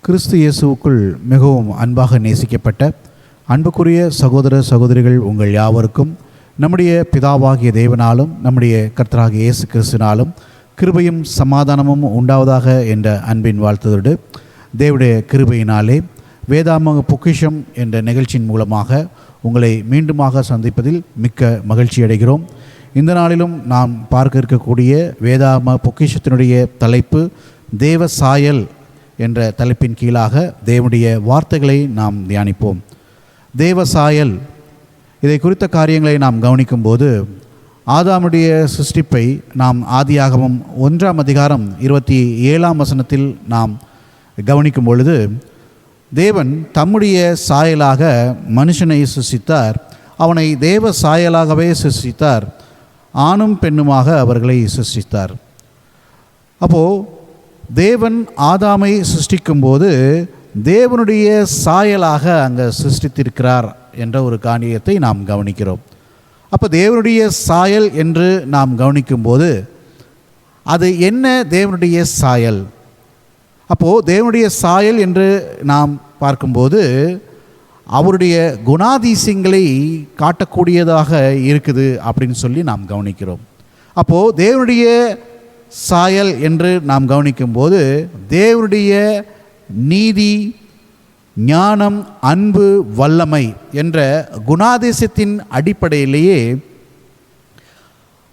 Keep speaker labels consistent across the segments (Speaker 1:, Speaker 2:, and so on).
Speaker 1: கிறிஸ்து இயேசுவுக்குள் மிகவும் அன்பாக நேசிக்கப்பட்ட அன்புக்குரிய சகோதர சகோதரிகள் உங்கள் யாவருக்கும் நம்முடைய பிதாவாகிய தேவனாலும் நம்முடைய கர்த்தராகிய இயேசு கிறிஸ்துவினாலும் கிருபையும் சமாதானமும் உண்டாவதாக என்ற அன்பின் வாழ்த்ததோடு தேவனுடைய கிருபையினாலே வேதாம பொக்கிஷம் என்ற நிகழ்ச்சியின் மூலமாக உங்களை மீண்டுமாக சந்திப்பதில் மிக்க மகிழ்ச்சி அடைகிறோம். இந்த நாளிலும் நாம் பார்க்க இருக்கக்கூடிய வேதாம பொக்கிஷத்தினுடைய தலைப்பு தேவ சாயல் என்ற தலைப்பின் கீழாக தேவனுடைய வார்த்தைகளை நாம் தியானிப்போம். தேவ சாயல், இதை குறித்த காரியங்களை நாம் கவனிக்கும்போது ஆதாமுடைய சிருஷ்டிப்பை நாம் ஆதியாகமம் 1ஆம் அதிகாரம் 27ஆம் வசனத்தில் நாம் கவனிக்கும் பொழுது தேவன் தம்முடைய சாயலாக மனுஷனை சிருஷ்டித்தார். அவனை தேவ சாயலாகவே சிருஷ்டித்தார். ஆணும் பெண்ணுமாக அவர்களை சிருஷ்டித்தார். அப்போது தேவன் ஆதாமை சிருஷ்டிக்கும்போது தேவனுடைய சாயலாக அங்கே சிருஷ்டித்திருக்கிறார் என்ற ஒரு காரியத்தை நாம் கவனிக்கிறோம். அப்போ தேவனுடைய சாயல் என்று நாம் கவனிக்கும்போது அது என்ன தேவனுடைய சாயல்? அப்போது தேவனுடைய சாயல் என்று நாம் பார்க்கும்போது அவருடைய குணாதிசயங்களை காட்டக்கூடியதாக இருக்குது அப்படின்னு சொல்லி நாம் கவனிக்கிறோம். அப்போது தேவனுடைய சாயல் என்று நாம் கவனிக்கும்போது தேவனுடைய நீதி, ஞானம், அன்பு, வல்லமை என்ற குணாதிசயத்தின் அடிப்படையிலேயே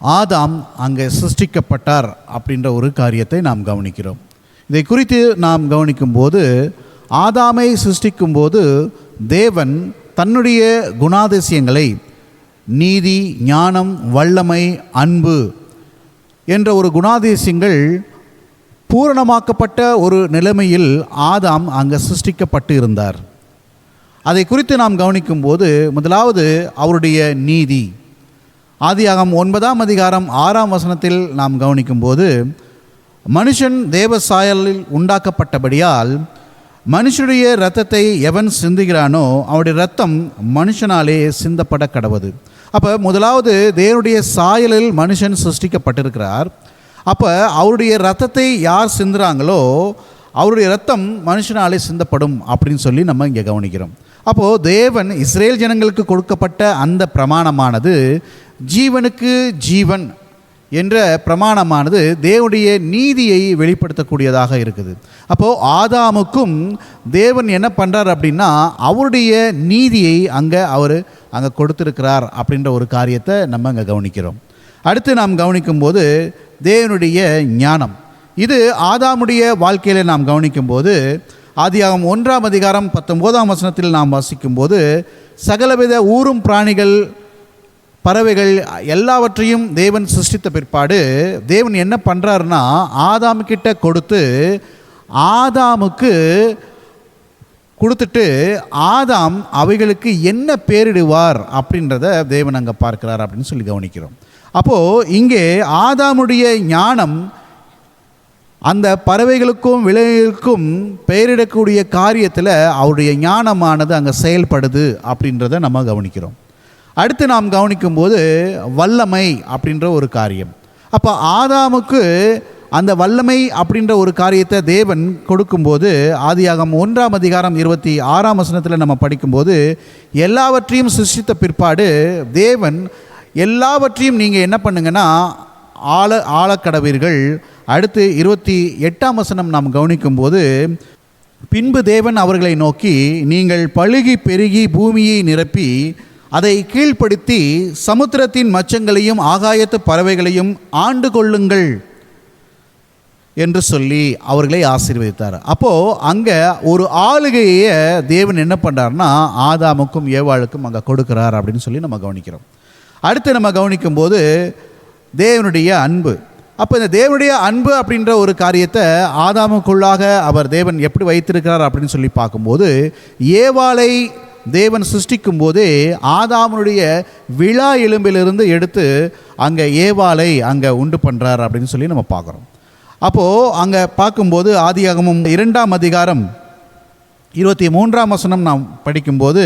Speaker 1: ஆதாம் அங்கே சிருஷ்டிக்கப்பட்டார் அப்படின்ற ஒரு காரியத்தை நாம் கவனிக்கிறோம். இதை குறித்து நாம் கவனிக்கும்போது ஆதாமை சிருஷ்டிக்கும்போது தேவன் தன்னுடைய குணாதிசயங்களை நீதி, ஞானம், வல்லமை, அன்பு என்ற ஒரு குணாதிசயங்கள் பூரணமாக்கப்பட்ட ஒரு நிலைமையில் ஆதாம் அங்கே சிருஷ்டிக்கப்பட்டு இருந்தார். அதை குறித்து நாம் கவனிக்கும்போது முதலாவது அவருடைய நீதி. ஆதியாகமம் 9ஆம் அதிகாரம் 6ஆம் வசனத்தில் நாம் கவனிக்கும்போது மனுஷன் தேவ சாயலில் உண்டாக்கப்பட்டபடியால் மனுஷனுடைய இரத்தத்தை எவன் சிந்துகிறானோ அவருடைய இரத்தம் மனுஷனாலே சிந்தப்பட கடவது. அப்போ முதலாவது தேவனுடைய சாயலில் மனுஷன் சிருஷ்டிக்கப்பட்டிருக்கிறார். அப்போ அவருடைய இரத்தத்தை யார் சிந்துறாங்களோ அவருடைய இரத்தம் மனுஷனாலே சிந்தப்படும் அப்படின்னு சொல்லி நம்ம இங்கே கவனிக்கிறோம். அப்போது தேவன் இஸ்ரேல் ஜனங்களுக்கு கொடுக்கப்பட்ட அந்த பிரமாணமானது ஜீவனுக்கு ஜீவன் என்ற பிரமாணமானது தேவனுடைய நீதியை வெளிப்படுத்தக்கூடியதாக இருக்குது. அப்போது ஆதாமுக்கும் தேவன் என்ன பண்ணுறார் அப்படின்னா அவருடைய நீதியை அவர் அங்கே கொடுத்துருக்கிறார் அப்படின்ற ஒரு காரியத்தை நம்ம அங்கே கவனிக்கிறோம். அடுத்து நாம் கவனிக்கும்போது தேவனுடைய ஞானம். இது ஆதாமுடைய வாழ்க்கையில் நாம் கவனிக்கும்போது ஆதியாகமம் 1ஆம் அதிகாரம் 19ஆம் வசனத்தில் நாம் வாசிக்கும்போது சகலவித ஊரும் பிராணிகள், பறவைகள் எல்லாவற்றையும் தேவன் சிருஷ்டித்த பிற்பாடு தேவன் என்ன பண்ணுறாருன்னா ஆதாமுக்கிட்ட கொடுத்துட்டு ஆதாம் அவைகளுக்கு என்ன பேரிடுவார் அப்படின்றத தேவன் அங்கே பார்க்கிறார் அப்படின்னு சொல்லி கவனிக்கிறோம். அப்போது இங்கே ஆதாமுடைய ஞானம் அந்த பறவைகளுக்கும் விலங்குகளுக்கும் பெயரிடக்கூடிய காரியத்தில் அவருடைய ஞானமானது அங்கே செயல்படுது அப்படின்றத நம்ம கவனிக்கிறோம். அடுத்து நாம் கவனிக்கும்போது வல்லமை அப்படின்ற ஒரு காரியம். அப்போ ஆதாமுக்கு அந்த வல்லமை அப்படின்ற ஒரு காரியத்தை தேவன் கொடுக்கும்போது ஆதியாகமம் 1ஆம் அதிகாரம் 26ஆம் வசனத்தில் நம்ம படிக்கும்போது எல்லாவற்றையும் சிருஷ்டித்த பிற்பாடு தேவன் எல்லாவற்றையும் நீங்கள் என்ன பண்ணுங்கன்னா ஆளக்கடவீர்கள். அடுத்து 28ஆம் வசனம் நாம் கவனிக்கும்போது பின்பு தேவன் அவர்களை நோக்கி நீங்கள் பலுகி பெருகி பூமியை நிரப்பி அதை கீழ்ப்படுத்தி சமுத்திரத்தின் மச்சங்களையும் ஆகாயத்து பறவைகளையும் ஆண்டு கொள்ளுங்கள் என்று சொல்லி அவர்களை ஆசீர்வதித்தார். அப்போது அங்கே ஒரு ஆளுகையை தேவன் என்ன பண்ணுறாருன்னா ஆதாமுக்கும் ஏவாளுக்கும் அங்கே கொடுக்குறார் அப்படின்னு சொல்லி நம்ம கவனிக்கிறோம். அடுத்து நம்ம கவனிக்கும்போது தேவனுடைய அன்பு. அப்போ இந்த தேவனுடைய அன்பு அப்படின்ற ஒரு காரியத்தை ஆதாமுக்குள்ளாக தேவன் எப்படி வைத்திருக்கிறார் அப்படின்னு சொல்லி பார்க்கும்போது ஏவாளை தேவன் சிருஷ்டிக்கும் போதே ஆதாமுடைய விழா எலும்பிலிருந்து எடுத்து அங்கே ஏவாளை அங்கே உண்டு பண்ணுறார் அப்படின்னு சொல்லி நம்ம பார்க்குறோம். அப்போது அங்கே பார்க்கும்போது ஆதியாகமம் 2ஆம் அதிகாரம் 23ஆம் வசனம் நாம் படிக்கும்போது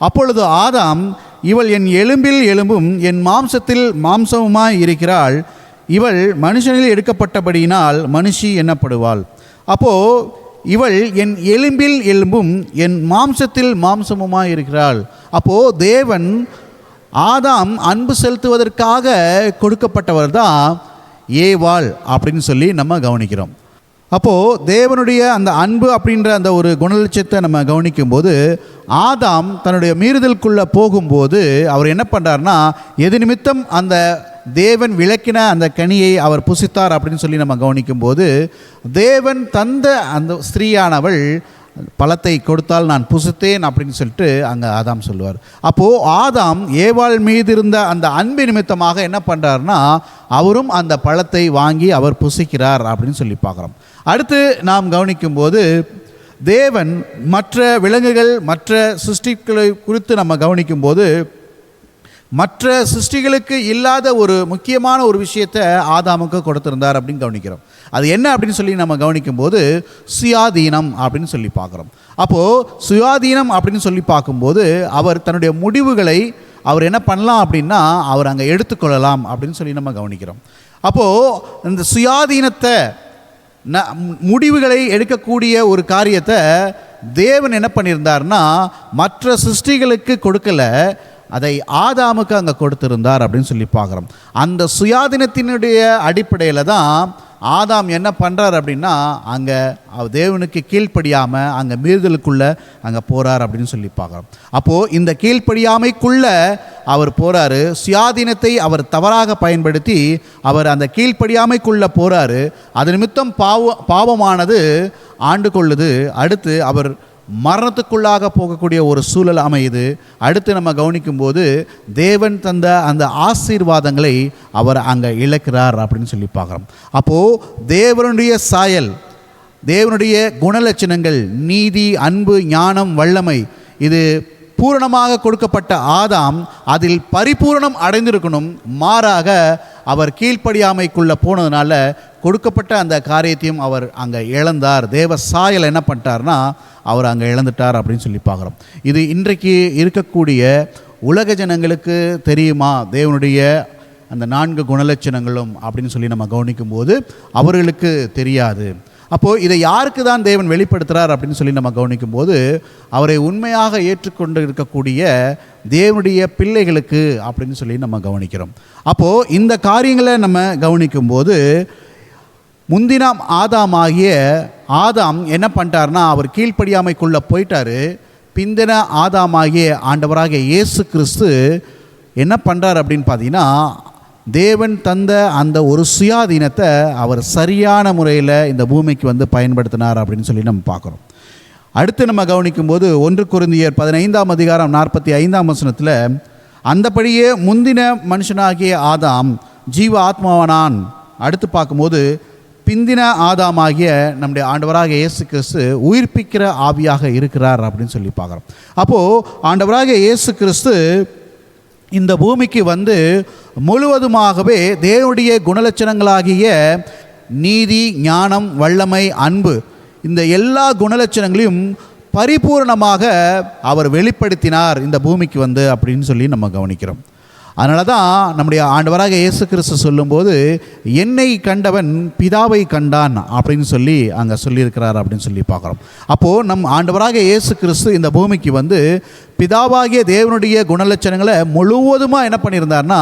Speaker 1: அப்பொழுது ஆதாம் இவள் என் எலும்பில் எலும்பும் என் மாம்சத்தில் மாம்சமுமாய் இருக்கிறாள், இவள் மனுஷனில் எடுக்கப்பட்டபடியினால் மனுஷி எண்ணப்படுவாள். அப்போது இவள் என் எலும்பில் எலும்பும் என் மாம்சத்தில் மாம்சமுமாய் இருக்கிறாள். அப்போது தேவன் ஆதாம் அன்பு செலுத்துவதற்காக கொடுக்கப்பட்டவர் தான் ஏவாள் அப்படின்னு சொல்லி நம்ம கவனிக்கிறோம். அப்போது தேவனுடைய அந்த அன்பு அப்படின்ற அந்த ஒரு குணலட்சத்தை நம்ம கவனிக்கும்போது, ஆதாம் தன்னுடைய மீறுதலுக்குள்ளே போகும்போது அவர் என்ன பண்ணுறாருனா, எது நிமித்தம் அந்த தேவன் விளக்கின அந்த கனியை அவர் புசித்தார் அப்படின்னு சொல்லி நம்ம கவனிக்கும்போது, தேவன் தந்த அந்த ஸ்திரீயானவள் பழத்தை கொடுத்தால் நான் புசித்தேன் அப்படின்னு சொல்லிட்டு அங்கே ஆதாம் சொல்லுவார். அப்போது ஆதாம் ஏவாள் மீது இருந்த அந்த அன்பு நிமித்தமாக என்ன பண்ணுறாருனா, அவரும் அந்த பழத்தை வாங்கி அவர் புசிக்கிறார் அப்படின்னு சொல்லி பார்க்குறோம். அடுத்து நாம் கவனிக்கும்போது, தேவன் மற்ற விலங்குகள் மற்ற சிருஷ்டிகளை குறித்து நம்ம கவனிக்கும்போது, மற்ற சிருஷ்டிகளுக்கு இல்லாத ஒரு முக்கியமான ஒரு விஷயத்தை ஆதாமுக்கு கொடுத்திருந்தார் அப்படின்னு கவனிக்கிறோம். அது என்ன அப்படின்னு சொல்லி நம்ம கவனிக்கும்போது, சுயாதீனம் அப்படின்னு சொல்லி பார்க்குறோம். அப்போது சுயாதீனம் அப்படின்னு சொல்லி பார்க்கும்போது, அவர் தன்னுடைய முடிவுகளை அவர் என்ன பண்ணலாம் அப்படின்னா அவர் அங்கே எடுத்துக்கொள்ளலாம் அப்படின்னு சொல்லி நம்ம கவனிக்கிறோம். அப்போது இந்த சுயாதீனத்தை முடிவுகளை எடுக்கக்கூடிய ஒரு காரியத்தை தேவன் என்ன பண்ணியிருந்தார்னா மற்ற சிருஷ்டிகளுக்கு கொடுக்கல, அதை ஆதாமுக்கு அங்கே கொடுத்திருந்தார் அப்படின்னு சொல்லி பார்க்குறோம். அந்த சுயாதீனத்தினுடைய அடிப்படையில் தான் ஆதாம் என்ன பண்ணுறார் அப்படின்னா அங்கே தேவனுக்கு கீழ்ப்படியாமல் அங்கே மீறுதலுக்குள்ளே அங்கே போகிறார் அப்படின்னு சொல்லி பார்க்குறோம். அப்போது இந்த கீழ்ப்படியாமைக்குள்ளே அவர் போகிறாரு, சுயாதீனத்தை அவர் தவறாக பயன்படுத்தி அவர் அந்த கீழ்ப்படியாமைக்குள்ளே போகிறாரு. அது நிமித்தம் பாவமானது ஆண்டு கொள்ளுது. அடுத்து அவர் மரணத்துக்குள்ளாக போகக்கூடிய ஒரு சூழல் அமையுது. அடுத்து நம்ம கவனிக்கும்போது தேவன் தந்த அந்த ஆசீர்வாதங்களை அவர் அங்கே இழக்கிறார் அப்படின்னு சொல்லி பார்க்குறோம். அப்போது தேவனுடைய சாயல், தேவனுடைய குணலட்சணங்கள், நீதி, அன்பு, ஞானம், வல்லமை, இது பூரணமாக கொடுக்கப்பட்ட ஆதாம் அதில் பரிபூரணம் அடைந்திருக்கணும். மாறாக அவர் கீழ்ப்படியாமைக்குள்ளே போனதுனால கொடுக்கப்பட்ட அந்த காரியத்தையும் அவர் அங்கே இழந்தார். தேவ சாயல் என்ன பண்ணிட்டார்னா அவர் அங்கே இழந்துட்டார் அப்படின்னு சொல்லி பார்க்குறோம். இது இன்றைக்கு இருக்கக்கூடிய உலக ஜனங்களுக்கு தெரியுமா தேவனுடைய அந்த 4 குணலட்சணங்களும் அப்படின்னு சொல்லி நம்ம கவனிக்கும்போது அவர்களுக்கு தெரியாது. அப்போது இதை யாருக்கு தான் தேவன் வெளிப்படுத்துகிறார் அப்படின்னு சொல்லி நம்ம கவனிக்கும்போது, அவரை உண்மையாக ஏற்றுக்கொண்டு இருக்கக்கூடிய தேவனுடைய பிள்ளைகளுக்கு அப்படின்னு சொல்லி நம்ம கவனிக்கிறோம். அப்போது இந்த காரியங்களை நம்ம கவனிக்கும்போது, முந்தினாம் ஆதாமாகிய ஆதாம் என்ன பண்ணிட்டார்னா அவர் கீழ்ப்படியாமைக்குள்ளே போயிட்டார். பிந்தின ஆதாமாகிய ஆண்டவராகிய இயேசு கிறிஸ்து என்ன பண்ணுறார் அப்படின்னு பார்த்தீங்கன்னா, தேவன் தந்த அந்த ஒரு சுயாதீனத்தை அவர் சரியான முறையில் இந்த பூமிக்கு வந்து பயன்படுத்தினார் அப்படின்னு சொல்லி நம்ம பார்க்குறோம். அடுத்து நம்ம கவனிக்கும்போது 1 கொரிந்தியர் 15ஆம் அதிகாரம் 45ஆம் வசனத்தில், அந்தபடியே முந்தின மனுஷனாகிய ஆதாம் ஜீவ ஆத்மாவானான். அடுத்து பார்க்கும்போது பிந்தின ஆதாமாகிய நம்முடைய ஆண்டவராக இயேசு கிறிஸ்து உயிர்ப்பிக்கிற ஆவியாக இருக்கிறார் அப்படின்னு சொல்லி பார்க்குறோம். அப்போது ஆண்டவராக இயேசு கிறிஸ்து இந்த பூமிக்கு வந்து முழுவதுமாகவே தேவனுடைய குணலட்சணங்களாகிய நீதி, ஞானம், வல்லமை, அன்பு, இந்த எல்லா குணலட்சணங்களையும் பரிபூர்ணமாக அவர் வெளிப்படுத்தினார் இந்த பூமிக்கு வந்து அப்படின்னு சொல்லி நம்ம கவனிக்கிறோம். அதனால தான் நம்முடைய ஆண்டவராக இயேசு கிறிஸ்து சொல்லும்போது என்னை கண்டவன் பிதாவை கண்டான் அப்படின்னு சொல்லி அங்கே சொல்லியிருக்கிறார் அப்படின்னு சொல்லி பார்க்குறோம். அப்போது நம் ஆண்டவராக இயேசு கிறிஸ்து இந்த பூமிக்கு வந்து பிதாவாகிய தேவனுடைய குணலட்சணங்களை முழுவதுமாக என்ன பண்ணியிருந்தார்னா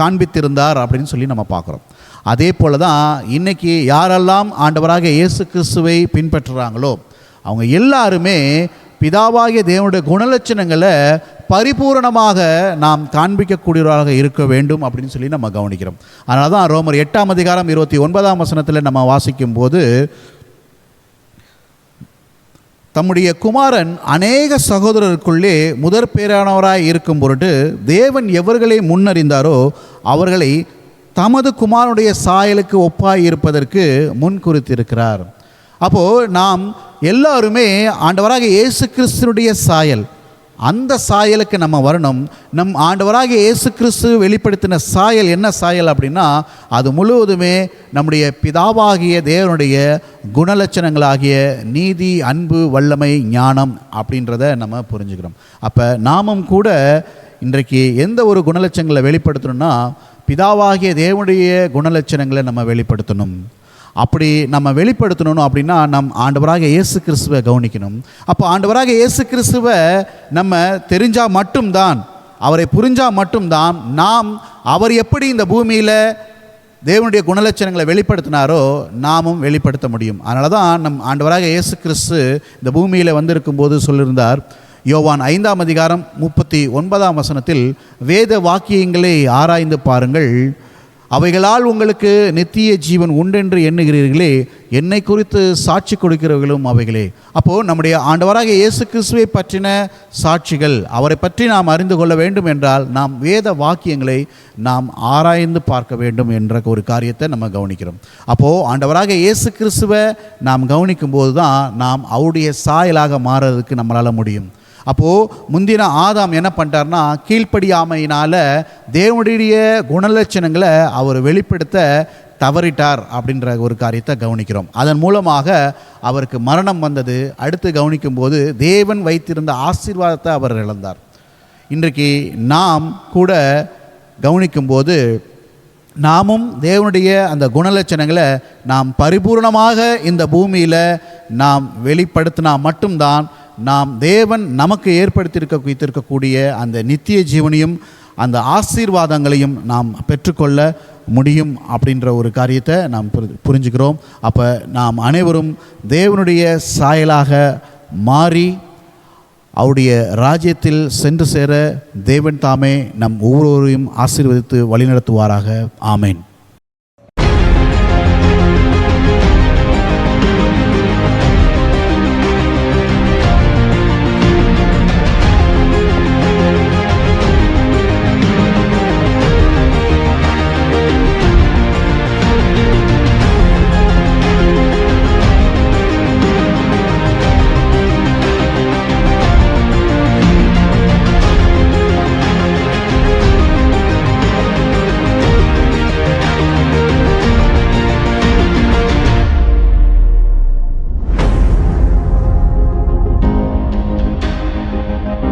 Speaker 1: காண்பித்திருந்தார் அப்படின்னு சொல்லி நம்ம பார்க்குறோம். அதே போல் தான் இன்றைக்கி யாரெல்லாம் ஆண்டவராக இயேசு கிறிஸ்துவை பின்பற்றுறாங்களோ அவங்க எல்லாருமே பிதாவாகிய தேவனுடைய குணலட்சணங்களை பரிபூரணமாக நாம் காண்பிக்கக்கூடியவராக இருக்க வேண்டும் அப்படின்னு சொல்லி நம்ம கவனிக்கிறோம். அதனால தான் ரோமர் 8ஆம் அதிகாரம் 29ஆம் வசனத்தில் நம்ம வாசிக்கும் போது, தம்முடைய குமாரன் அநேக சகோதரருக்குள்ளே முதற் பேரானவராய் இருக்கும் பொருட்டு தேவன் எவர்களை முன்னறிந்தாரோ அவர்களை தமது குமாரனுடைய சாயலுக்கு ஒப்பாய் இருப்பதற்கு முன் குறித்திருக்கிறார். அப்போது நாம் எல்லாருமே ஆண்டவராக இயேசு கிறிஸ்துனுடைய சாயல், அந்த சாயலுக்கு நம்ம வரணும். நம் ஆண்டவராக இயேசு கிறிஸ்து வெளிப்படுத்தின சாயல் என்ன சாயல் அப்படின்னா, அது முழுவதுமே நம்முடைய பிதாவாகிய தேவனுடைய குணலட்சணங்களாகிய நீதி, அன்பு, வல்லமை, ஞானம் அப்படின்றத நம்ம புரிஞ்சுக்கிறோம். அப்போ நாமும் கூட இன்றைக்கு எந்த ஒரு குணலட்சணங்களை வெளிப்படுத்தணும்னா பிதாவாகிய தேவனுடைய குணலட்சணங்களை நம்ம வெளிப்படுத்தணும். அப்படி நம்ம வெளிப்படுத்தணும் அப்படின்னா நம் ஆண்டவராக இயேசு கிறிஸ்துவை கவனிக்கணும். அப்போ ஆண்டவராக இயேசு கிறிஸ்துவை நம்ம தெரிஞ்சால் மட்டும்தான், அவரை புரிஞ்சால் மட்டும்தான் நாம் அவர் எப்படி இந்த பூமியில் தேவனுடைய குணலட்சணங்களை வெளிப்படுத்தினாரோ நாமும் வெளிப்படுத்த முடியும். அதனால தான் நம் ஆண்டவராக இயேசு கிறிஸ்து இந்த பூமியில் வந்திருக்கும்போது சொல்லியிருந்தார். யோவான் 5ஆம் அதிகாரம் 39ஆம் வசனத்தில், வேத வாக்கியங்களை ஆராய்ந்து பாருங்கள், அவைகளால் உங்களுக்கு நித்திய ஜீவன் உண்டென்று எண்ணுகிறீர்களே, என்னை குறித்து சாட்சி கொடுக்கிறவர்களும் அவைகளே. அப்போது நம்முடைய ஆண்டவராக இயேசு கிறிஸ்துவை பற்றின சாட்சிகள், அவரை பற்றி நாம் அறிந்து கொள்ள வேண்டும் என்றால் நாம் வேத வாக்கியங்களை நாம் ஆராய்ந்து பார்க்க வேண்டும் என்ற ஒரு காரியத்தை நம்ம கவனிக்கிறோம். அப்போது ஆண்டவராக இயேசு கிறிஸ்துவை நாம் கவனிக்கும் போது தான் நாம் அவருடைய சாயலாக மாறுறதுக்கு நம்மளால் முடியும். அப்போது முந்தின ஆதாம் என்ன பண்ணிட்டார்னா, கீழ்ப்படியாமையினால் தேவனுடைய குணலட்சணங்களை அவர் வெளிப்படுத்த தவறிட்டார் அப்படின்ற ஒரு காரியத்தை கவனிக்கிறோம். அதன் மூலமாக அவருக்கு மரணம் வந்தது. அடுத்து கவனிக்கும்போது தேவன் வைத்திருந்த ஆசீர்வாதத்தை அவர் இழந்தார். இன்றைக்கு நாம் கூட கவனிக்கும்போது நாமும் தேவனுடைய அந்த குணலட்சணங்களை நாம் பரிபூர்ணமாக இந்த பூமியில் நாம் வெளிப்படுத்தினா மட்டும்தான் நாம் தேவன் நமக்கு வைத்திருக்கக்கூடிய அந்த நித்திய ஜீவனையும் அந்த ஆசீர்வாதங்களையும் நாம் பெற்றுக்கொள்ள முடியும் அப்படின்ற ஒரு காரியத்தை நாம் புரிஞ்சுக்கிறோம். அப்போ நாம் அனைவரும் தேவனுடைய சாயலாக மாறி அவருடைய ராஜ்யத்தில் சென்று சேர தேவன் தாமே நம் ஒவ்வொருவரையும் ஆசீர்வதித்து வழிநடத்துவாராக. ஆமேன்.